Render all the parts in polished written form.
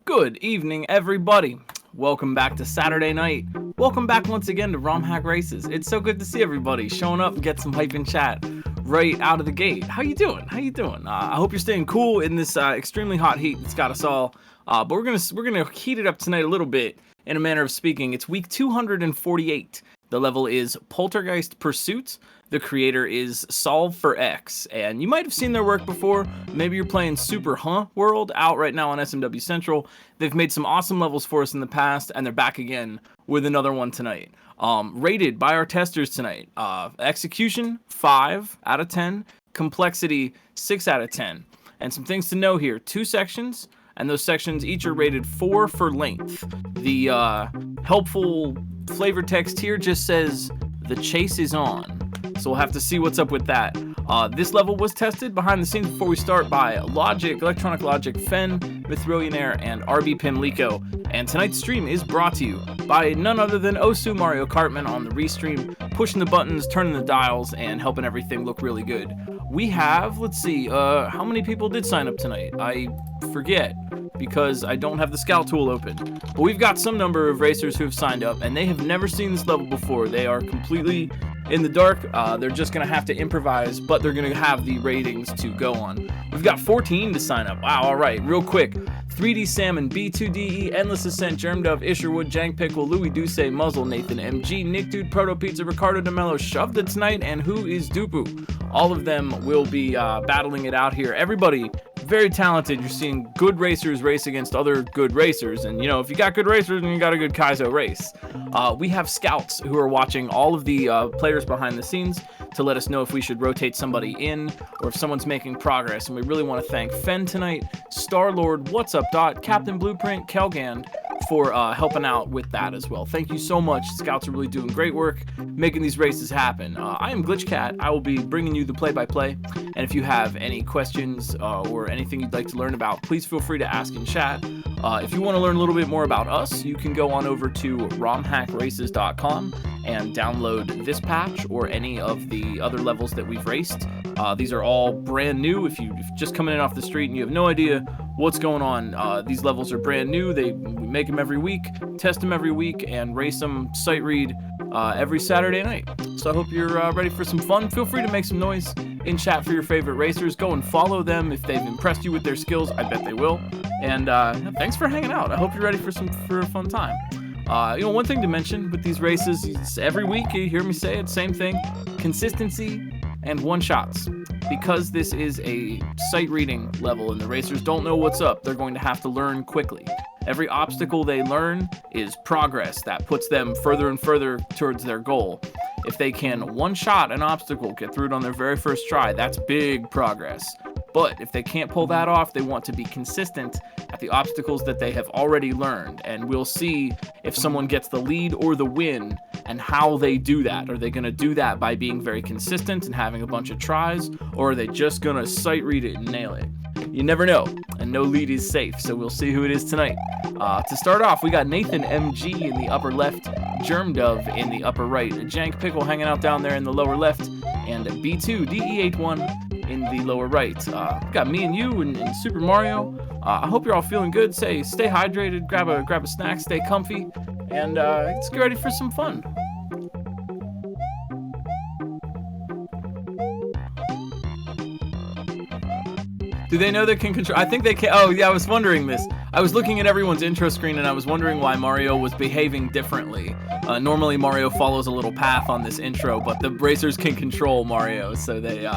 Good evening, everybody. Welcome back to Saturday night. Welcome back once again to ROM Hack Races. It's so good to see everybody showing up and get some hype in chat right out of the gate. How you doing? I hope you're staying cool in this extremely hot heat that's got us all. But we're gonna heat it up tonight a little bit in a manner of speaking. It's week 248. The level is Poltergeist Pursuit. The creator is SolveForX, and you might have seen their work before. Maybe you're playing Super World out right now on SMW Central. They've made some awesome levels for us in the past, and they're back again with another one tonight. Rated by our testers tonight. Execution, 5 out of 10. Complexity, 6 out of 10. And some things to know here. 2 sections, and those sections each are rated 4 for length. The helpful flavor text here just says, "The chase is on." So we'll have to see what's up with that. This level was tested behind the scenes before we start by Logic, Electronic Logic, Fen, Mithrillionaire, and RB Pimlico. And tonight's stream is brought to you by none other than Osu Mario Cartman on the restream, pushing the buttons, turning the dials, and helping everything look really good. We have, let's see, how many people did sign up tonight? I forget, because I don't have the scout tool open. But we've got some number of racers who have signed up, and they have never seen this level before. They are completely in the dark. They're just going to have to improvise, but they're going to have the ratings to go on. We've got 14 to sign up. Wow, all right, real quick. 3D Salmon, B2DE, Endless Ascent, Germdove, Isherwood, Jank Pickle, Louis Duce, Muzzle, Nathan MG, Nick Dude, Proto Pizza, Ricardo DeMello, Shoved It Tonight, and Who is Dupu. All of them will be battling it out here. Everybody very talented. You're seeing good racers race against other good racers, and you know, if you got good racers, then you got a good Kaizo race. We have scouts who are watching all of the players behind the scenes to let us know if we should rotate somebody in or if someone's making progress, and we really want to thank Fen tonight, Star-Lord, What's Up Dot, Captain Blueprint, Kelgand for helping out with that as well. Thank you so much. Scouts are really doing great work making these races happen. I am GlitchCat. I will be bringing you the play-by-play, and if you have any questions or anything you'd like to learn about, please feel free to ask in chat. If you want to learn a little bit more about us, you can go on over to romhackraces.com and download this patch or any of the other levels that we've raced. These are all brand new. If you're just coming in off the street and you have no idea what's going on, these levels are brand new. We make them every week, test them every week, and race them sight read every Saturday night. So I hope you're ready for some fun. Feel free to make some noise in chat for your favorite racers. Go and follow them if they've impressed you with their skills. I bet they will. And thanks for hanging out. I hope you're ready for a fun time. One thing to mention with these races, every week you hear me say it, same thing: consistency and one-shots. Because this is a sight reading level and the racers don't know what's up, they're going to have to learn quickly. Every obstacle they learn is progress that puts them further and further towards their goal. If they can one-shot an obstacle, get through it on their very first try, that's big progress. But if they can't pull that off, they want to be consistent at the obstacles that they have already learned. And we'll see if someone gets the lead or the win and how they do that. Are they going to do that by being very consistent and having a bunch of tries? Or are they just going to sight read it and nail it? You never know, and no lead is safe, so we'll see who it is tonight. To start off, we got Nathan MG in the upper left, Germdove in the upper right, Jank Pickle hanging out down there in the lower left, and B2DE81 in the lower right. We got me and you and Super Mario. I hope you're all feeling good. Stay hydrated, grab a snack, stay comfy, and let's get ready for some fun. Do they know they can control? I think they can. Oh, yeah, I was wondering this. I was looking at everyone's intro screen and I was wondering why Mario was behaving differently. Normally Mario follows a little path on this intro, but the racers can control Mario, so they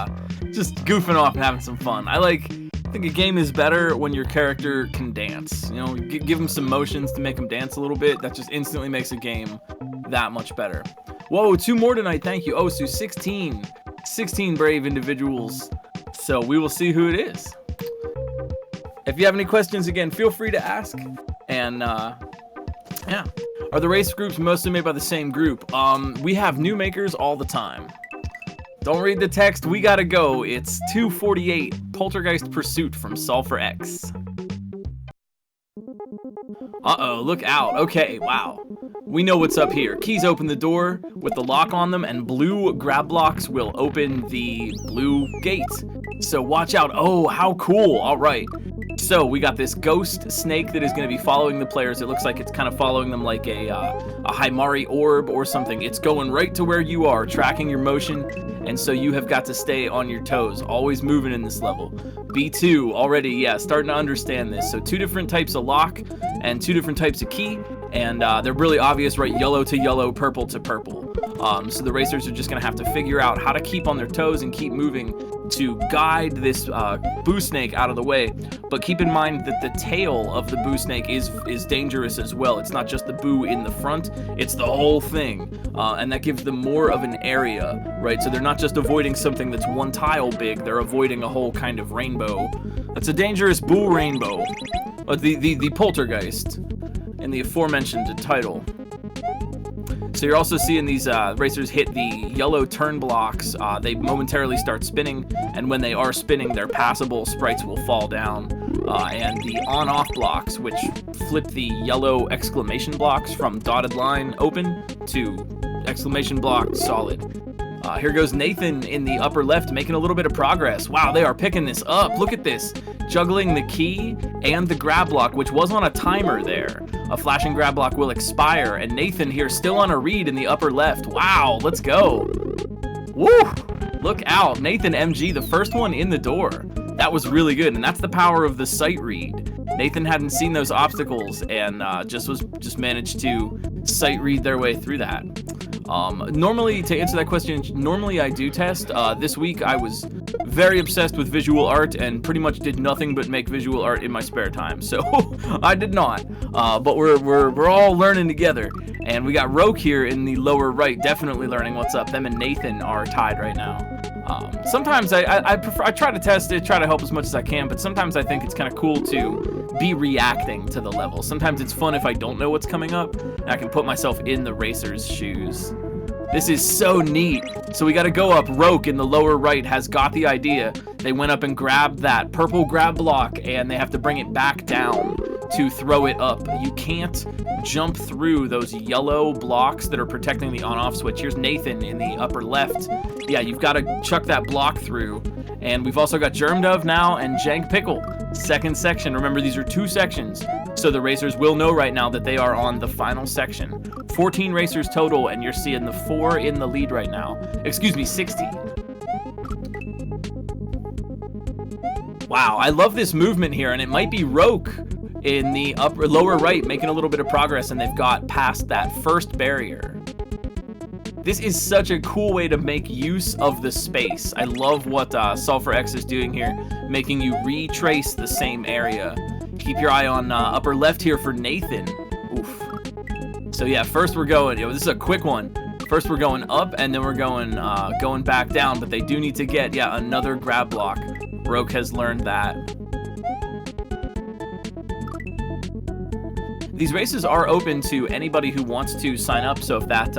just goofing off and having some fun. I think a game is better when your character can dance. You know, give them some motions to make them dance a little bit. That just instantly makes a game that much better. Whoa, 2 more tonight. Thank you. Oh, so 16 brave individuals. So we will see who it is. If you have any questions, again, feel free to ask. And yeah, are the race groups mostly made by the same group? We have new makers all the time. Don't read the text, we gotta go. It's 248, Poltergeist Pursuit from SolveForX. Uh-oh, look out. Okay, wow. We know what's up here. Keys open the door with the lock on them, and blue grab blocks will open the blue gate. So watch out. Oh, how cool. All right. So we got this ghost snake that is going to be following the players. It looks like it's kind of following them like a Himari orb or something. It's going right to where you are, tracking your motion, and so you have got to stay on your toes, always moving in this level. B2 already, yeah, starting to understand this. So 2 different types of lock and 2 different types of key, and they're really obvious, right? Yellow to yellow, purple to purple. So the racers are just going to have to figure out how to keep on their toes and keep moving to guide this boo snake out of the way. But keep in mind that the tail of the boo snake is dangerous as well. It's not just the boo in the front, it's the whole thing. And that gives them more of an area, right? So they're not just avoiding something that's 1 tile big, they're avoiding a whole kind of rainbow. That's a dangerous boo rainbow. The Poltergeist in the aforementioned title. So you're also seeing these racers hit the yellow turn blocks. They momentarily start spinning, and when they are spinning, their passable sprites will fall down. And the on-off blocks, which flip the yellow exclamation blocks from dotted line open to exclamation block solid. Here goes Nathan in the upper left, making a little bit of progress. Wow, they are picking this up. Look at this. Juggling the key and the grab block, which was on a timer there. A flashing grab block will expire, and Nathan here still on a read in the upper left. Wow, let's go. Woo! Look out. Nathan MG, the first one in the door. That was really good, and that's the power of the sight read. Nathan hadn't seen those obstacles and just managed to sight read their way through that. Normally, to answer that question, normally I do test. This week I was very obsessed with visual art and pretty much did nothing but make visual art in my spare time, so I did not. But we're all learning together, and we got Roke here in the lower right, definitely learning what's up. Them and Nathan are tied right now. Sometimes I try to test it, try to help as much as I can, but sometimes I think it's kind of cool to be reacting to the level. Sometimes it's fun if I don't know what's coming up, and I can put myself in the racer's shoes. This is so neat. So we got to go up. Roke in the lower right has got the idea. They went up and grabbed that purple grab block, and they have to bring it back down to throw it up. You can't jump through those yellow blocks that are protecting the on-off switch. Here's Nathan in the upper left. Yeah, you've got to chuck that block through. And we've also got Germ Dove now and Jank Pickle. Second section. Remember, these are 2 sections. So the racers will know right now that they are on the final section. 14 racers total, and you're seeing the 4 in the lead right now. Excuse me, 16. Wow, I love this movement here, and it might be Roke in the lower right making a little bit of progress, and they've got past that first barrier. This is such a cool way to make use of the space. I love what SolveForX is doing here, making you retrace the same area. Keep your eye on upper left here for Nathan. Oof. So yeah, first we're going, this is a quick one. First we're going up, and then we're going back down, but they do need to get, yeah, another grab block. Roke has learned that. These races are open to anybody who wants to sign up, so if that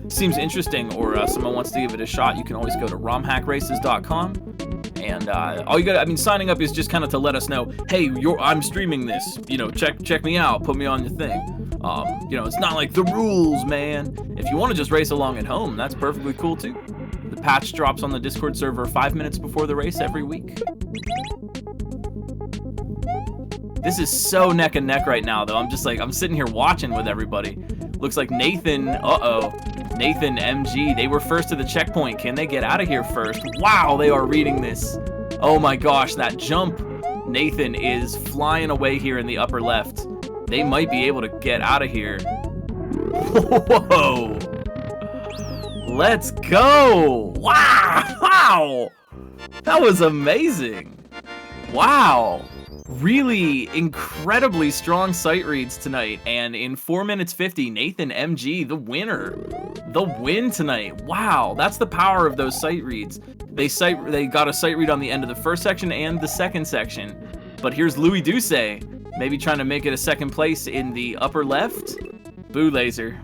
seems interesting or someone wants to give it a shot, you can always go to romhackraces.com. And all you got, I mean, signing up is just kind of to let us know, hey, I'm streaming this, you know, check me out, put me on your thing. You know, it's not like the rules, man. If you want to just race along at home, that's perfectly cool too. The patch drops on the Discord server 5 minutes before the race every week. This is so neck and neck right now, though. I'm sitting here watching with everybody. Looks like Nathan, Nathan MG, they were first to the checkpoint. Can they get out of here first? Wow, they are reading this. Oh my gosh, that jump. Nathan is flying away here in the upper left. They might be able to get out of here. Whoa. Let's go. Wow. That was amazing. Wow. Really incredibly strong sight reads tonight, and in 4 minutes 50, Nathan MG, the winner. The win tonight. Wow, that's the power of those sight reads. They got a sight read on the end of the first section and the second section. But here's Louis Duce, maybe trying to make it a second place in the upper left. Boo laser.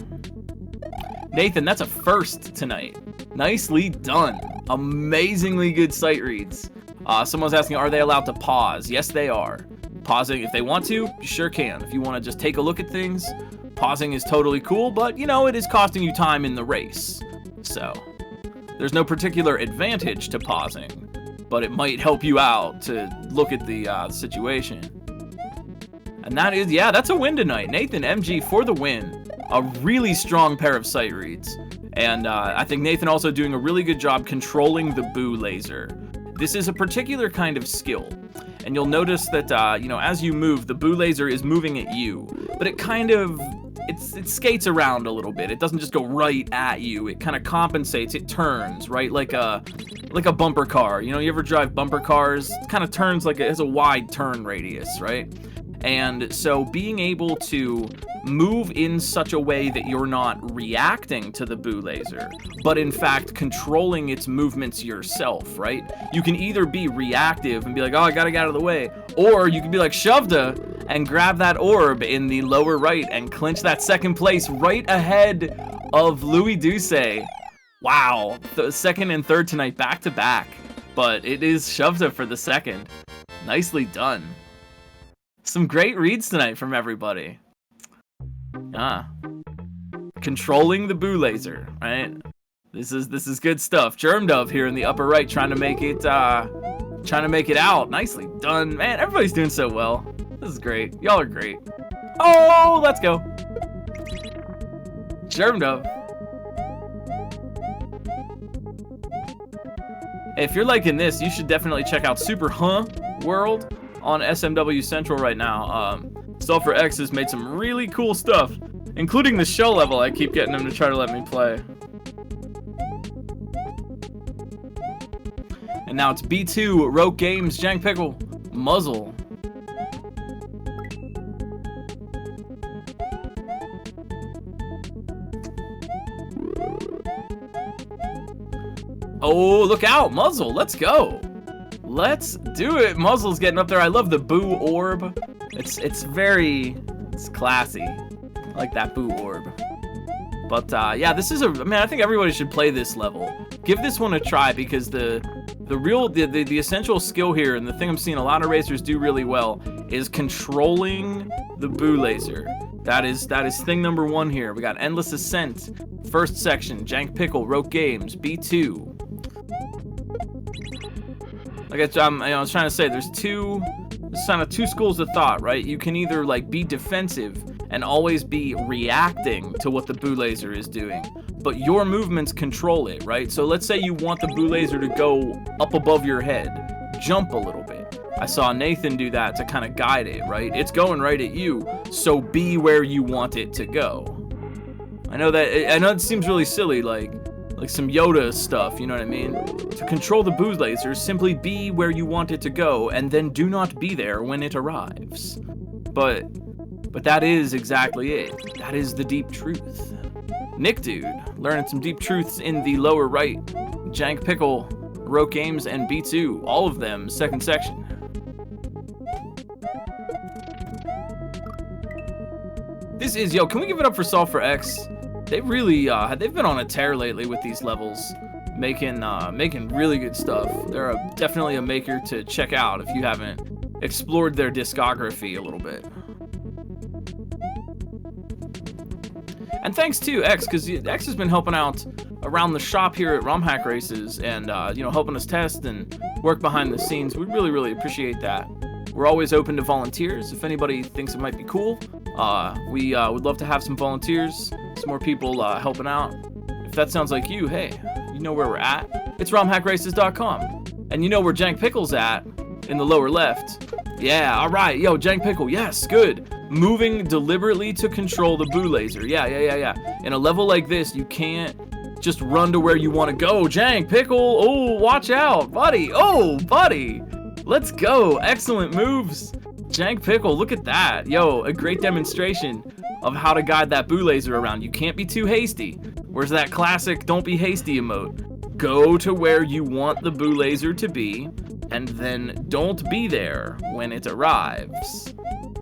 Nathan, that's a first tonight. Nicely done. Amazingly good sight reads. Someone's asking, are they allowed to pause? Yes, they are. Pausing, if they want to, you sure can. If you want to just take a look at things, pausing is totally cool, but, you know, it is costing you time in the race. So, there's no particular advantage to pausing, but it might help you out to look at the situation. And that is, yeah, that's a win tonight. Nathan, MG for the win. A really strong pair of sight reads. And I think Nathan also doing a really good job controlling the boo laser. This is a particular kind of skill. And you'll notice that, you know, as you move, the boo laser is moving at you. But it kind of, it skates around a little bit. It doesn't just go right at you. It kind of compensates. It turns, right? Like a bumper car. You know, you ever drive bumper cars? It kind of turns like it has a wide turn radius, right? And so being able to move in such a way that you're not reacting to the boo laser, but in fact controlling its movements yourself, right? You can either be reactive and be like, oh, I gotta get out of the way, or you can be like Shovda and grab that orb in the lower right and clinch that second place right ahead of Louis Douce. Wow, the second and third tonight back to back, but it is Shovda for the second. Nicely done. Some great reads tonight from everybody. Controlling the boo laser, right? This is good stuff. Germ Dove here in the upper right, trying to make it out. Nicely done, man. Everybody's doing so well. This is great. Y'all are great. Oh, let's go. Germ Dove. Hey, if you're liking this, you should definitely check out Super World on SMW Central right now. SolveForX has made some really cool stuff, including the show level. I keep getting them to try to let me play. And now it's B2, Roke Games, Jank Pickle, Muzzle. Oh, look out, Muzzle, let's go. Let's do it. Muzzle's getting up there. I love the boo orb. It's classy. I like that boo orb. But yeah, this is I think everybody should play this level. Give this one a try, because the essential skill here, and the thing I'm seeing a lot of racers do really well, is controlling the boo laser. That is thing number one here. We got Endless Ascent, first section, Jank Pickle, Roke Games, B2. Like I was trying to say, there's kind of two schools of thought, right? You can either like be defensive and always be reacting to what the boo laser is doing, but your movements control it, right? So let's say you want the boo laser to go up above your head, jump a little bit. I saw Nathan do that to kind of guide it, right? It's going right at you, so be where you want it to go. I know it seems really silly, like some Yoda stuff, you know what I mean? To control the boo laser, simply be where you want it to go, and then do not be there when it arrives. But that is exactly it. That is the deep truth. Nick Dude, learning some deep truths in the lower right. Jank Pickle, Roke Games, and B2, all of them, second section. This is, yo, can we give it up for SolveForX? They really, they've been on a tear lately with these levels, making really good stuff. They're definitely a maker to check out if you haven't explored their discography a little bit. And thanks to X, because X has been helping out around the shop here at RomHack Races, and you know, helping us test and work behind the scenes. We really, really appreciate that. We're always open to volunteers. If anybody thinks it might be cool, we would love to have some volunteers, some more people helping out. If that sounds like you, hey, you know where we're at. It's romhackraces.com. And you know where Jank Pickle's at, in the lower left. Yeah, all right, yo, Jank Pickle, yes, good. Moving deliberately to control the boo laser. Yeah. In a level like this, you can't just run to where you want to go. Jank Pickle, oh, watch out, buddy. Oh, buddy. Let's go. Excellent moves. Jank Pickle, look at that. Yo, a great demonstration of how to guide that boo laser around. You can't be too hasty. Where's that classic don't be hasty emote? Go to where you want the boo laser to be, and then don't be there when it arrives.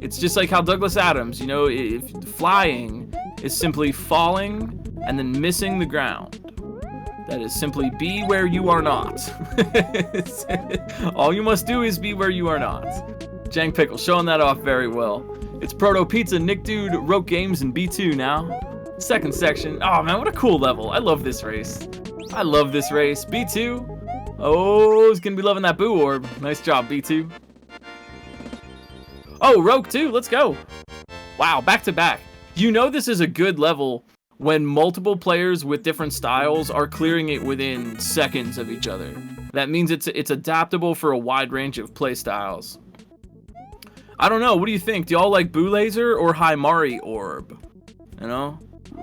It's just like how Douglas Adams, you know, if flying is simply falling and then missing the ground. That is simply be where you are not. All you must do is be where you are not. Jank Pickle showing that off very well. It's Proto Pizza, Nick Dude, Roke Games, and B2 now. Second section. Oh man, what a cool level. I love this race. I love this race. B2. Oh, he's gonna be loving that boo orb. Nice job, B2. Oh, Rogue too. Let's go. Wow, back to back. You know this is a good level when multiple players with different styles are clearing it within seconds of each other. That means it's adaptable for a wide range of play styles. I don't know, what do you think? Do y'all like Boo Laser or Himari Orb? You know?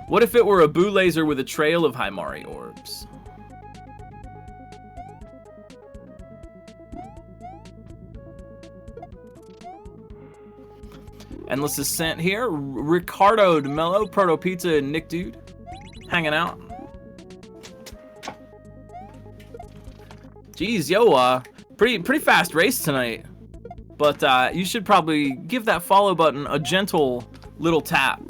What if it were a Boo Laser with a trail of Himari Orbs? Endless Ascent here. Ricardo DeMello, Proto Pizza, and Nick Dude hanging out. Jeez, yo, pretty fast race tonight. But you should probably give that follow button a gentle little tap.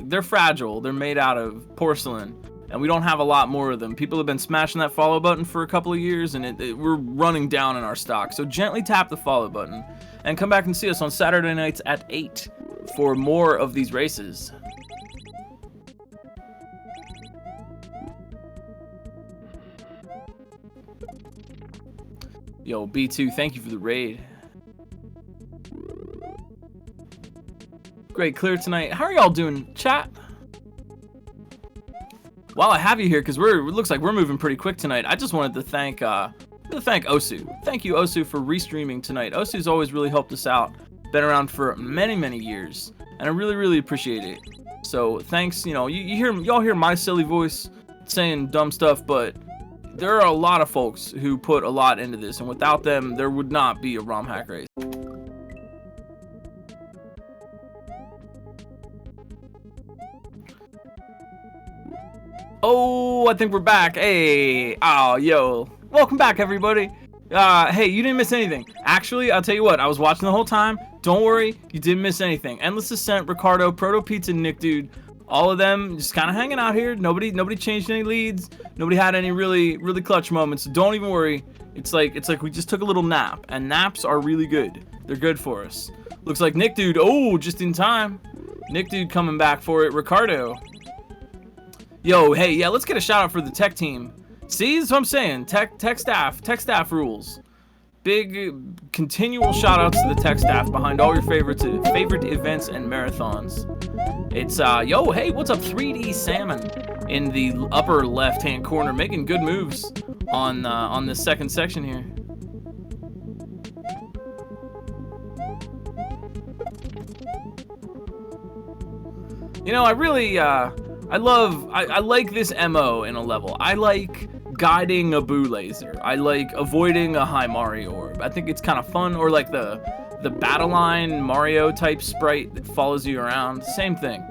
They're fragile. They're made out of porcelain, and we don't have a lot more of them. People have been smashing that follow button for a couple of years, and we're running down in our stock. So gently tap the follow button, and come back and see us on Saturday nights at 8 for more of these races. Yo, B2, thank you for the raid. Great clear tonight. How are y'all doing, chat? While I have you here, because it looks like we're moving pretty quick tonight, I just wanted to thank Osu. Thank you, Osu, for restreaming tonight. Osu's always really helped us out. Been around for many, many years, and I really, really appreciate it. So thanks. You know, y'all hear my silly voice saying dumb stuff, but there are a lot of folks who put a lot into this, and without them, there would not be a ROM hack race. Oh, I think we're back. Hey, oh, yo. Welcome back, everybody. Hey, you didn't miss anything. Actually, I'll tell you what, I was watching the whole time. Don't worry, you didn't miss anything. Endless Ascent, Ricardo, Proto Pizza, Nick Dude, all of them just kind of hanging out here. Nobody changed any leads. Nobody had any really clutch moments. So don't even worry. It's like we just took a little nap, and naps are really good. They're good for us. Looks like Nick Dude, oh, just in time. Nick Dude coming back for it. Ricardo. Yo, hey, yeah, let's get a shout out for the tech team. See, that's what I'm saying. Tech staff rules. Big continual shout outs to the tech staff behind all your favorite events and marathons. It's yo, hey, what's up, 3D Salmon in the upper left hand corner, making good moves on this second section here. You know, I really I like this MO in a level. I like guiding a Boo Laser. I like avoiding a Himari Orb. I think it's kind of fun, or like the battle line Mario type sprite that follows you around. Same thing.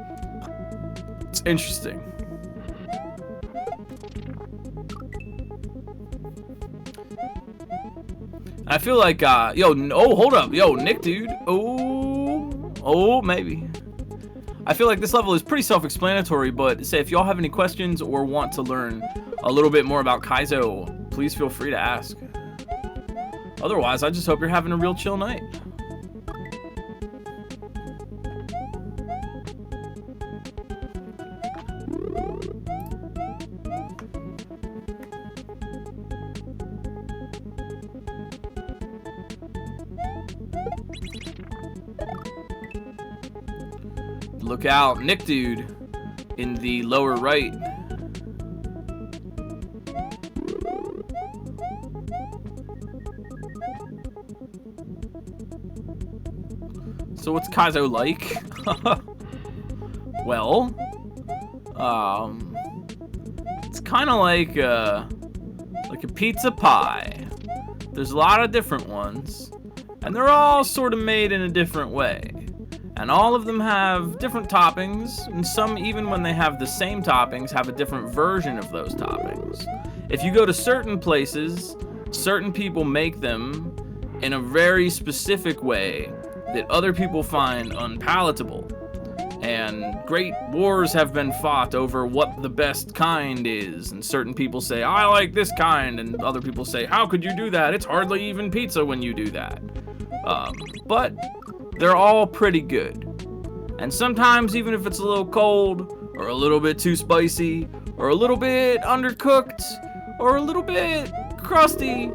It's interesting. I feel like oh, hold up. Yo, Nick Dude. Oh, maybe. I feel like this level is pretty self-explanatory, but say if y'all have any questions or want to learn a little bit more about Kaizo, please feel free to ask. Otherwise, I just hope you're having a real chill night. Look out, Nick Dude in the lower right. So what's Kaizo like? Well, it's kind of like a pizza pie. There's a lot of different ones, and they're all sort of made in a different way. And all of them have different toppings, and some, even when they have the same toppings, have a different version of those toppings. If you go to certain places, certain people make them in a very specific way that other people find unpalatable. And great wars have been fought over what the best kind is, and certain people say, I like this kind, and other people say, how could you do that? It's hardly even pizza when you do that. But they're all pretty good. And sometimes, even if it's a little cold, or a little bit too spicy, or a little bit undercooked, or a little bit crusty,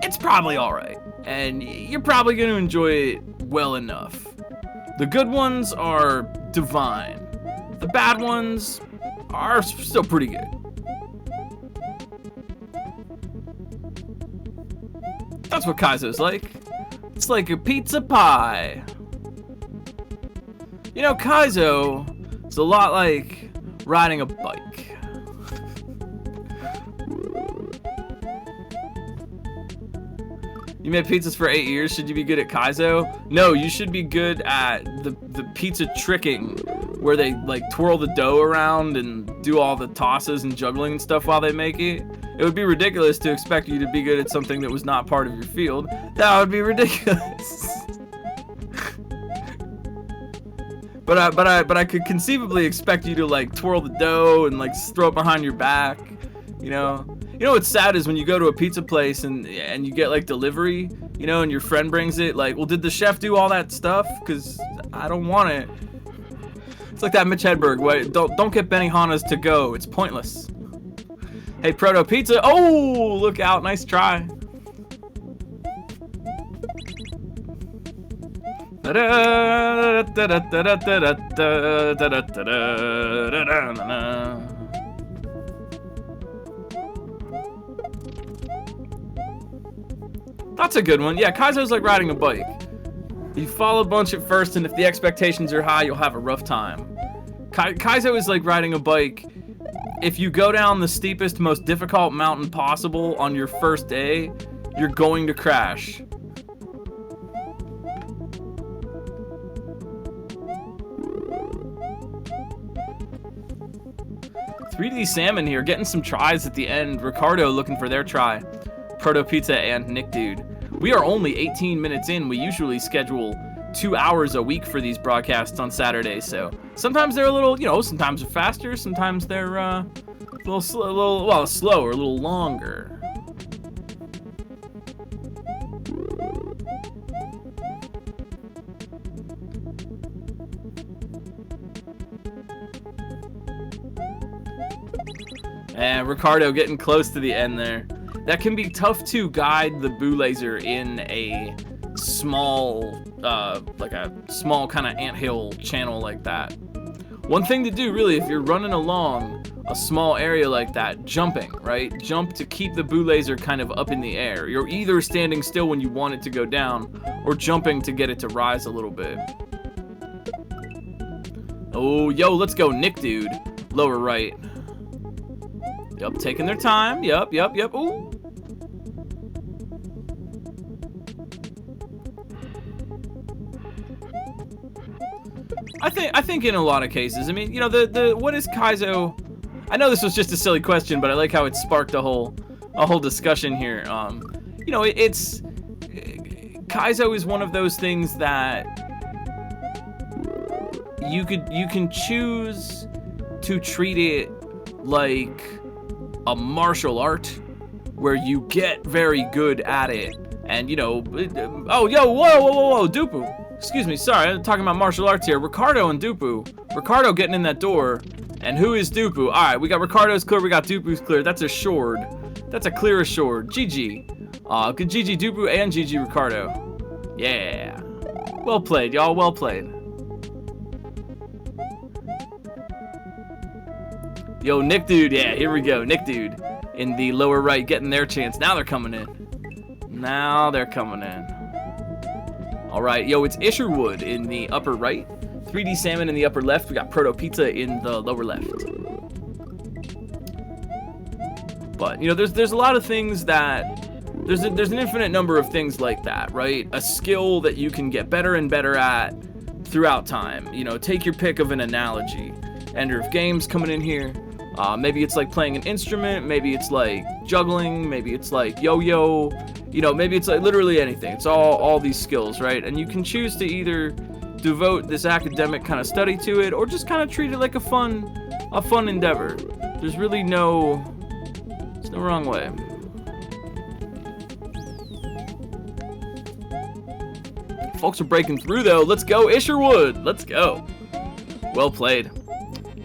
it's probably alright. And you're probably going to enjoy it well enough. The good ones are divine. The bad ones are still pretty good. That's what Kaizo's like. It's like a pizza pie. You know, Kaizo is a lot like riding a bike. You made pizzas for 8 years. Should you be good at Kaizo? No, you should be good at the pizza tricking, where they like twirl the dough around and do all the tosses and juggling and stuff while they make it. It would be ridiculous to expect you to be good at something that was not part of your field. That would be ridiculous. But I could conceivably expect you to like twirl the dough and like throw it behind your back, you know. You know what's sad is when you go to a pizza place and you get like delivery, you know, and your friend brings it, like, well, did the chef do all that stuff? Because I don't want it. It's like that Mitch Hedberg way. Don't get Benihana's to go. It's pointless. Hey, Proto Pizza. Oh, look out. Nice try. That's a good one. Yeah, Kaizo's like riding a bike. You fall a bunch at first, and if the expectations are high, you'll have a rough time. Kaizo is like riding a bike. If you go down the steepest, most difficult mountain possible on your first day, you're going to crash. "3D Salmon here, getting some tries at the end. Ricardo looking for their try. Proto Pizza and Nick Dude. We are only 18 minutes in. We usually schedule 2 hours a week for these broadcasts on Saturdays, so sometimes they're a little, you know, sometimes they're faster, sometimes they're a little slower, a little longer. And Ricardo getting close to the end there. That can be tough to guide the boo laser in a small, like a small kind of anthill channel like that. One thing to do, really, if you're running along a small area like that, jumping, right? Jump to keep the boo laser kind of up in the air. You're either standing still when you want it to go down, or jumping to get it to rise a little bit. Oh, yo, let's go, Nick Dude. Lower right. Yup, taking their time. Yup. Ooh. I think in a lot of cases, I mean, you know, the what is Kaizo? I know this was just a silly question, but I like how it sparked a whole discussion here. You know, it's Kaizo is one of those things that you can choose to treat it like a martial art where you get very good at it, and you know, oh, yo, whoa, Dupu. Excuse me, sorry, I'm talking about martial arts here. Ricardo and Dupu. Ricardo getting in that door, and who is Dupu? All right, we got Ricardo's clear, we got Dupu's clear. That's a shord. That's a clear shord. GG. Good GG Dupu and GG Ricardo. Yeah. Well played, y'all. Well played. Yo, Nick Dude. Yeah, here we go. Nick Dude in the lower right getting their chance. Now they're coming in. All right, yo, it's Isherwood in the upper right. 3D Salmon in the upper left. We got Proto Pizza in the lower left. But, you know, there's a lot of things that... There's an infinite number of things like that, right? A skill that you can get better and better at throughout time. You know, take your pick of an analogy. Ender of Games coming in here. Maybe it's like playing an instrument. Maybe it's like juggling. Maybe it's like yo-yo. You know, maybe it's like literally anything. It's all these skills, right? And you can choose to either devote this academic kind of study to it, or just kind of treat it like a fun endeavor. There's really there's no wrong way. Folks are breaking through though. Let's go, Isherwood. Let's go. Well played.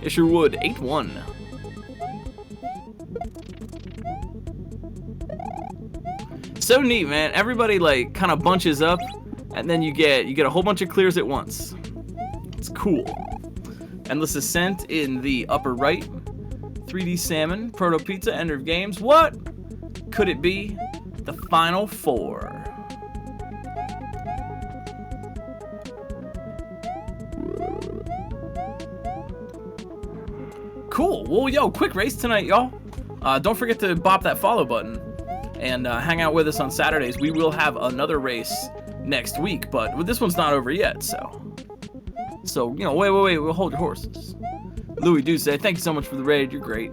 Isherwood, 8-1. So neat, man. Everybody like kind of bunches up and then you get a whole bunch of clears at once. It's cool. Endless Ascent in the upper right. 3D Salmon, Proto Pizza, Ender of Games. What could it be? The final four. Cool. Well, yo, quick race tonight, y'all. Don't forget to bop that follow button and hang out with us on Saturdays. We will have another race next week, but this one's not over yet, so you know, wait, we'll hold your horses. Louis Duce, thank you so much for the raid. You're great.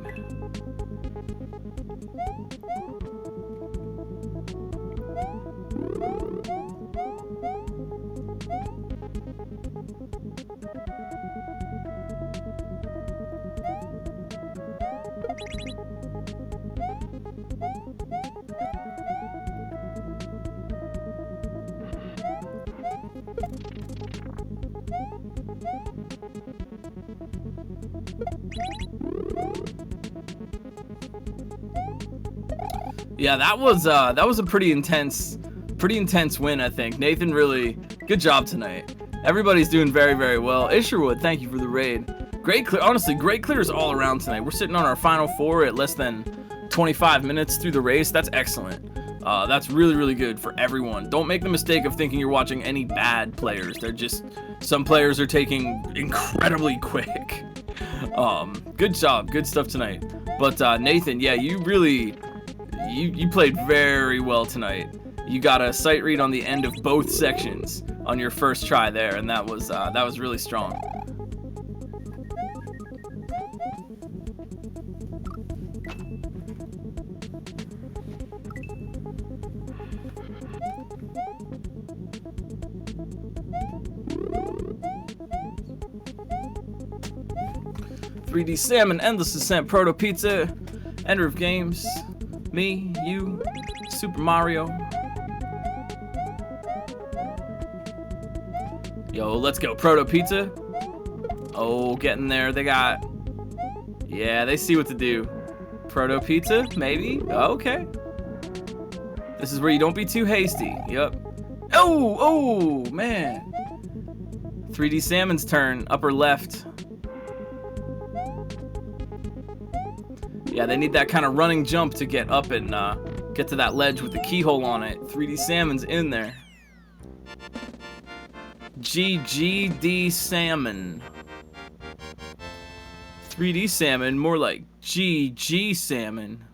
Yeah, that was a pretty intense win, I think. Nathan, really good job tonight. Everybody's doing very, very well. Isherwood, thank you for the raid. Great clear, honestly, great clears all around tonight. We're sitting on our final four at less than 25 minutes through the race. That's excellent. That's really, really good for everyone. Don't make the mistake of thinking you're watching any bad players. They're just, some players are taking incredibly quick. Good job, good stuff tonight. But Nathan, yeah, you really, you played very well tonight. You got a sight read on the end of both sections on your first try there, and that was really strong. .3D Salmon, Endless Ascent, Proto Pizza, Ender of Games, me, you, Super Mario. Yo, let's go, Proto Pizza. Oh, getting there. They got, yeah, they see what to do. Proto Pizza, maybe? Okay. This is where you don't be too hasty. Yep. Oh, man. 3D Salmon's turn, upper left. Yeah, they need that kind of running jump to get up and get to that ledge with the keyhole on it. 3D Salmon's in there. GGD Salmon. 3D Salmon, more like GG Salmon.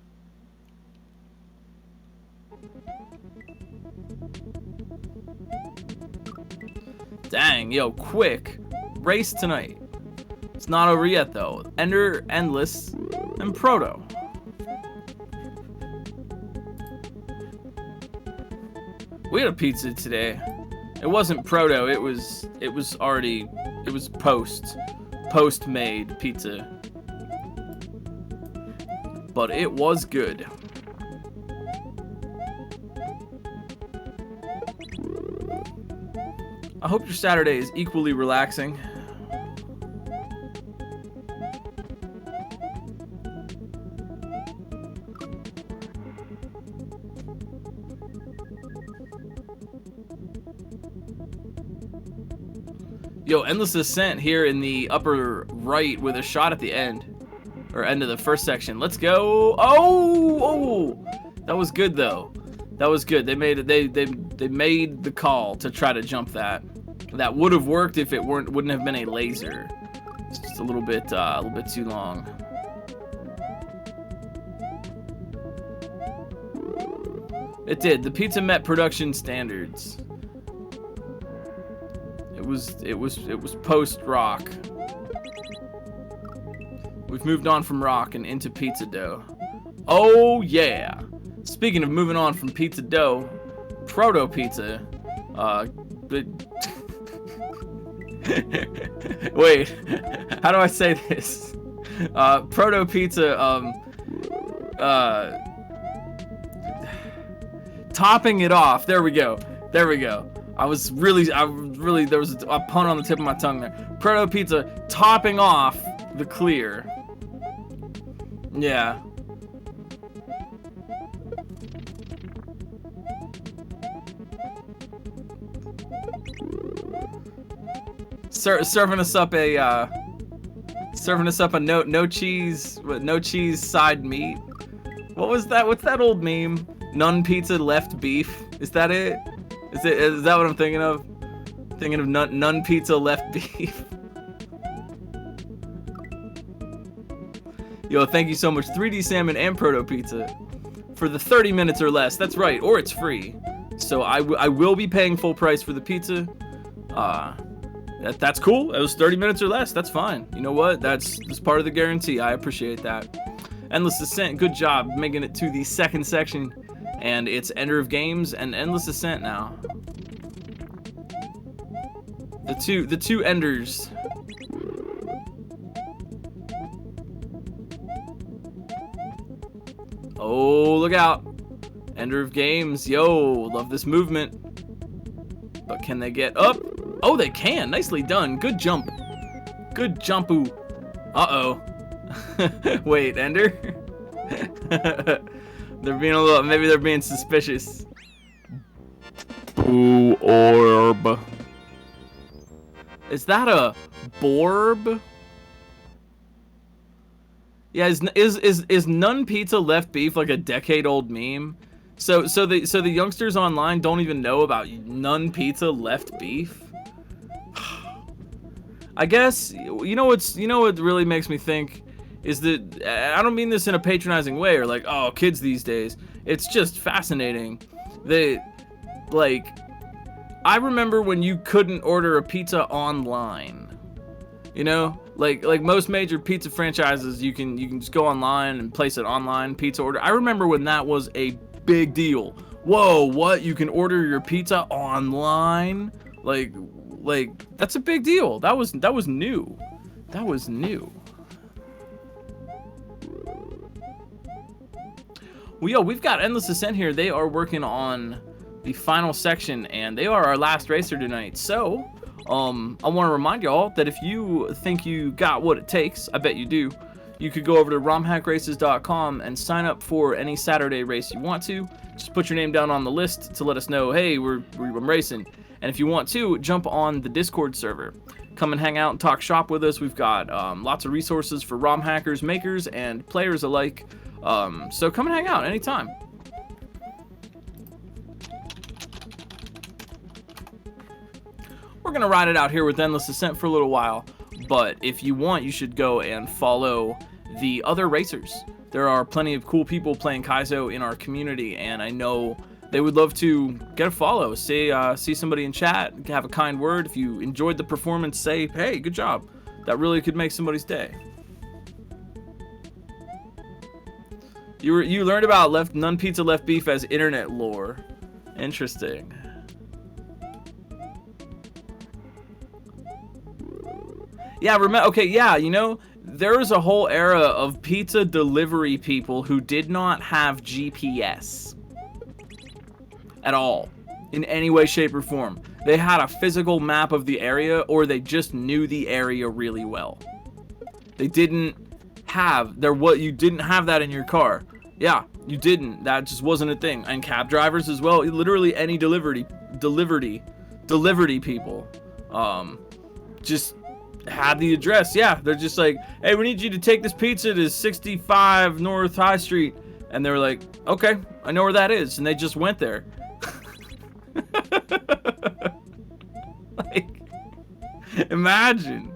Dang, yo, quick race tonight. It's not over yet though. Ender, Endless, and Proto. We had a pizza today. It wasn't Proto, it was post-made pizza. But it was good. I hope your Saturday is equally relaxing. Yo, Endless Ascent here in the upper right with a shot at the end. Or end of the first section. Let's go. Oh! That was good though. That was good. They made it, they made the call to try to jump that. That would have worked if it wouldn't have been a laser. It's just a little bit too long. It did. The pizza met production standards. It was post rock. We've moved on from rock and into pizza dough. Oh yeah. Speaking of moving on from pizza dough, Proto Pizza. Wait, how do I say this? Proto Pizza. Topping it off. There we go. There we go. I was really, there was a pun on the tip of my tongue there. Proto Pizza topping off the clear. Yeah. Serving us up a no cheese side meat. What was that? What's that old meme? None pizza, left beef. Is that it? Is that what I'm thinking of? Thinking of none pizza, left beef. Yo, thank you so much, 3D Salmon and Proto Pizza, for the 30 minutes or less. That's right, or it's free. So I will be paying full price for the pizza. That's cool. It was 30 minutes or less. That's fine. You know what? That's part of the guarantee. I appreciate that. Endless Ascent, good job making it to the second section. And it's Ender of Games and Endless Ascent now. The two Enders. Oh, look out. Ender of Games. Yo, love this movement. But can they get up? Oh, they can. Nicely done. Good jump. Good jump-oo. Uh-oh. Wait, Ender? They're being a little, maybe they're being suspicious. Boo orb. Is that a borb? Yeah, is none pizza left beef like a decade-old meme? So the youngsters online don't even know about none pizza left beef? I guess you know what really makes me think is that, I don't mean this in a patronizing way or like, oh, kids these days. It's just fascinating that, like, I remember when you couldn't order a pizza online. You know, like most major pizza franchises, you can just go online and place an online pizza order. I remember when that was a big deal. Whoa, what? You can order your pizza online? Like that's a big deal. That was new. That was new. Well, yo, we've got Endless Ascent here. They are working on the final section, and they are our last racer tonight. So, I want to remind y'all that if you think you got what it takes, I bet you do, you could go over to romhackraces.com and sign up for any Saturday race you want to. Just put your name down on the list to let us know, hey, I'm racing. And if you want to, jump on the Discord server. Come and hang out and talk shop with us. We've got lots of resources for ROM hackers, makers, and players alike. So come and hang out anytime. We're going to ride it out here with Endless Ascent for a little while. But if you want, you should go and follow the other racers. There are plenty of cool people playing Kaizo in our community, and I know they would love to get a follow. See somebody in chat, have a kind word. If you enjoyed the performance, say, hey, good job. That really could make somebody's day. You learned about none pizza left beef as internet lore. Interesting. Yeah, okay, yeah, you know, there was a whole era of pizza delivery people who did not have GPS at all, in any way, shape, or form. They had a physical map of the area, or they just knew the area really well. They didn't have, you didn't have that in your car. Yeah, you didn't. That just wasn't a thing. And cab drivers as well. Literally any delivery people, just had the address. Yeah, they're just like, hey, we need you to take this pizza to 65 North High Street. And they were like, okay, I know where that is. And they just went there. Like, imagine.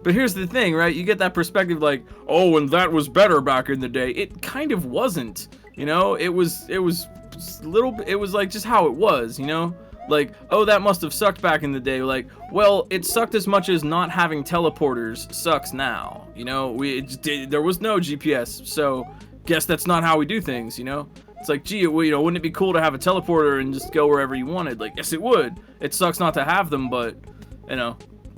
But here's the thing, right? You get that perspective like, oh, and that was better back in the day. It kind of wasn't, you know? It was like just how it was, you know? Like, oh, that must have sucked back in the day. Like, well, it sucked as much as not having teleporters sucks now, you know? There was no GPS, so guess that's not how we do things, you know? It's like, gee, well, you know, wouldn't it be cool to have a teleporter and just go wherever you wanted? Like, yes, it would. It sucks not to have them, but, you know,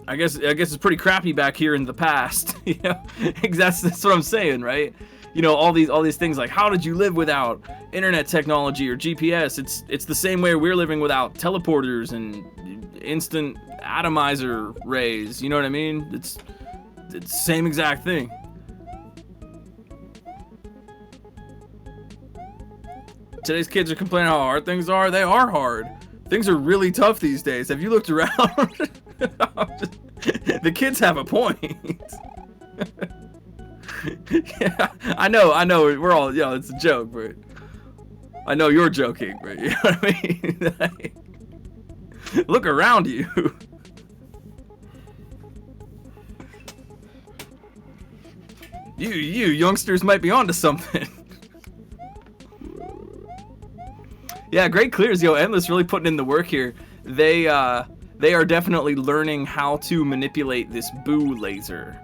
I guess it's pretty crappy back here in the past. You know, that's what I'm saying, right? You know, all these things like, how did you live without internet technology or GPS? It's the same way we're living without teleporters and instant atomizer rays. You know what I mean? It's the same exact thing. today's kids are complaining how hard things are. They are hard. Things are really tough these days. Have you looked around? The kids have a point. Yeah, I know. We're all, it's a joke, but I know you're joking, but you know what I mean? Like, look around you. You youngsters might be onto something. Yeah, great clears, yo. Endless really putting in the work here. They are definitely learning how to manipulate this boo laser.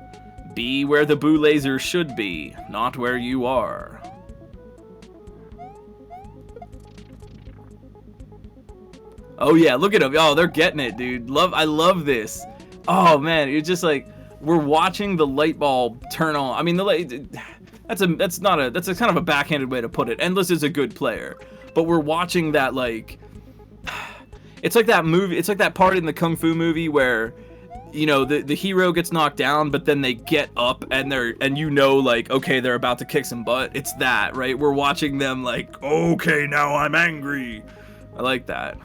Be where the boo laser should be, not where you are. Oh yeah, look at them. Oh, they're getting it, dude. I love this. Oh man, it's just like we're watching the light bulb turn on. I mean, the light. That's a kind of a backhanded way to put it. Endless is a good player, but we're watching that, like, it's like that movie. It's like that part in the Kung Fu movie where, you know, the hero gets knocked down, but then they get up and like, okay, they're about to kick some butt. It's that, right? We're watching them like, okay, now I'm angry. I like that.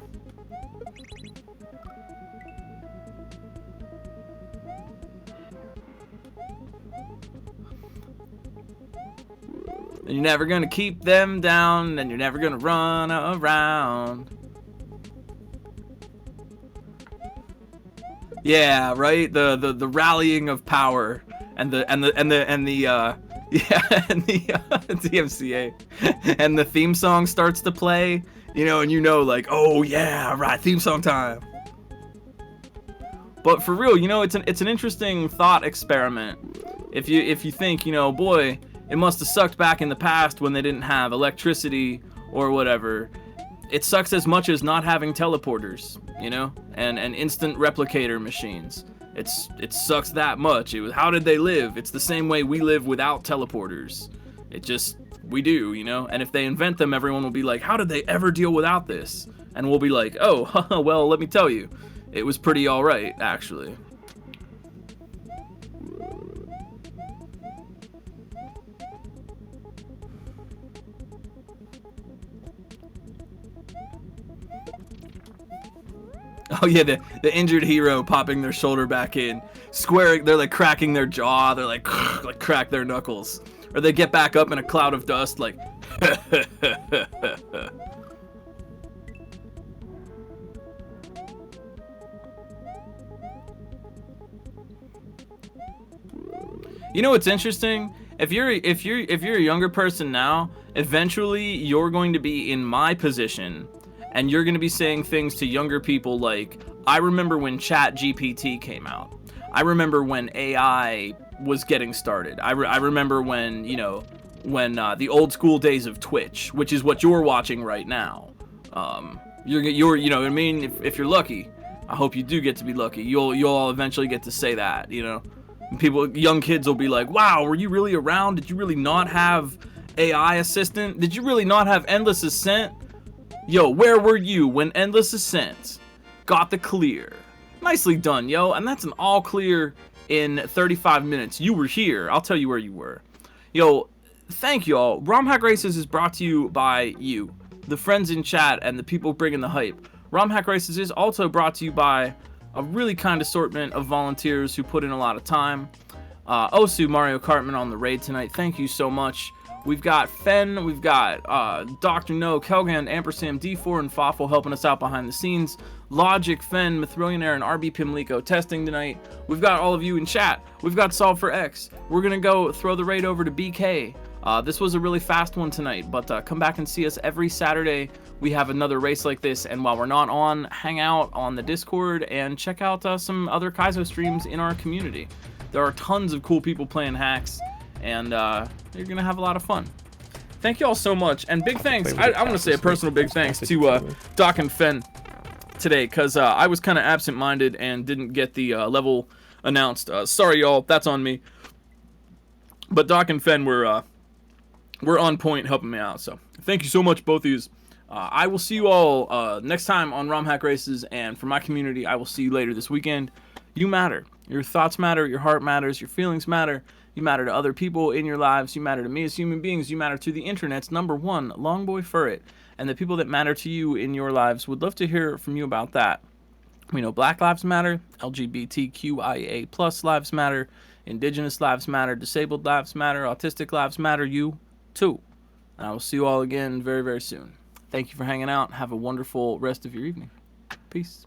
And you're never gonna keep them down, and you're never gonna run around. Yeah, right. The rallying of power and the DMCA and the theme song starts to play, you know, and like, oh yeah, right, theme song time. But for real, you know, it's an interesting thought experiment. If you think, you know, boy, it must have sucked back in the past when they didn't have electricity or whatever. It sucks as much as not having teleporters, you know, and instant replicator machines. It sucks that much. How did they live? It's the same way we live without teleporters. We do, you know. And if they invent them, everyone will be like, how did they ever deal without this? And we'll be like, oh, well, let me tell you, it was pretty all right, actually. Oh yeah, the injured hero popping their shoulder back in, squaring, they're like cracking their jaw, they're like crack their knuckles, or they get back up in a cloud of dust, like. You know what's interesting? If you're a younger person now, eventually you're going to be in my position. And you're going to be saying things to younger people like, I remember when ChatGPT came out. I remember when AI was getting started. I remember when, you know, when the old school days of Twitch, which is what you're watching right now. You're you know what I mean? If you're lucky, I hope you do get to be lucky. You'll all eventually get to say that, you know. And young kids will be like, wow, were you really around? Did you really not have AI assistant? Did you really not have Endless Ascent? Yo, where were you when Endless Ascent got the clear? Nicely done, yo. And that's an all clear in 35 minutes. You were here. I'll tell you where you were. Yo, thank you all. RomHack Races is brought to you by you, the friends in chat, and the people bringing the hype. RomHack Races is also brought to you by a really kind assortment of volunteers who put in a lot of time. Osu Mario Cartman on the raid tonight. Thank you so much. We've got Fen, we've got Dr. No, Kelgan, Ampersand, D4, and Fawful helping us out behind the scenes. Logic, Fen, Mithrillionaire, and RB Pimlico testing tonight. We've got all of you in chat. We've got SolveForX. We're going to go throw the raid over to BK. This was a really fast one tonight, but come back and see us every Saturday. We have another race like this, and while we're not on, hang out on the Discord and check out some other Kaizo streams in our community. There are tons of cool people playing hacks, and you're gonna have a lot of fun. Thank you all so much, and big thanks. I want to say a personal big thanks to Doc and Fen today, because I was kind of absent-minded and didn't get the level announced. Sorry, y'all, that's on me. But Doc and Fen were on point helping me out, so thank you so much, both of you. I will see you all next time on RomHack Races, and for my community, I will see you later this weekend. You matter. Your thoughts matter, your heart matters, your feelings matter. You matter to other people in your lives. You matter to me as human beings. You matter to the internet's #1 Longboy Furret. and the people that matter to you in your lives. Would love to hear from you about that. We know Black Lives Matter, LGBTQIA plus lives matter, Indigenous lives matter, disabled lives matter, autistic lives matter, you too. And I will see you all again very, very soon. Thank you for hanging out. Have a wonderful rest of your evening. Peace.